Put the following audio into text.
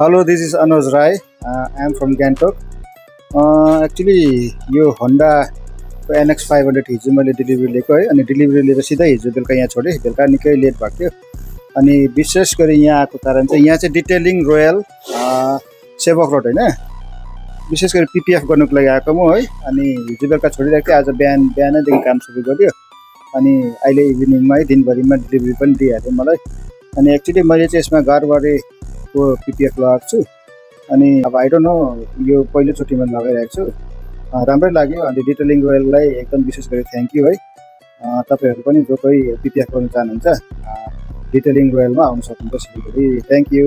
Hello, this is Anuj Rai. I am from Gangtok. Actually, यो होन्डाको NX 500 हिजो मैले delivery लिएको है अनि डेलिभरी लिएर सिधै हिजो बेलुका यहाँ छोडेँ। बेलुका निकै लेट भएको थियो अनि विशेष गरी यहाँ आएको कारण चाहिँ यहाँ चाहिँ डिटेलिङ रोयल सेवक रोड होइन, विशेष गरी पिपिएफ गर्नुको लागि आएको म है। अनि हिजो बेलुका छोडिरहेको थिएँ, आज बिहानैदेखि काम सुरु गर्यो अनि अहिले इभिनिङमा है दिनभरिमा डेलिभरी पनि दिइहाल्यो मलाई। अनि एक्चुअली मैले चाहिँ यसमा गारवारेको पिपिएफ लगाएको छु अनि अब आई डोन्ट नो यो पहिलोचोटि मैले लगाइरहेको छु, राम्रै लाग्यो। अनि डिटेलिङ रोयललाई एकदम विशेष गरी थ्याङ्क यू है। तपाईँहरू पनि जो कोही पिपिएफ गर्नु चाहनुहुन्छ डिटेलिङ रोयलमा आउन सक्नुहुन्छ सिलगढी। Thank you.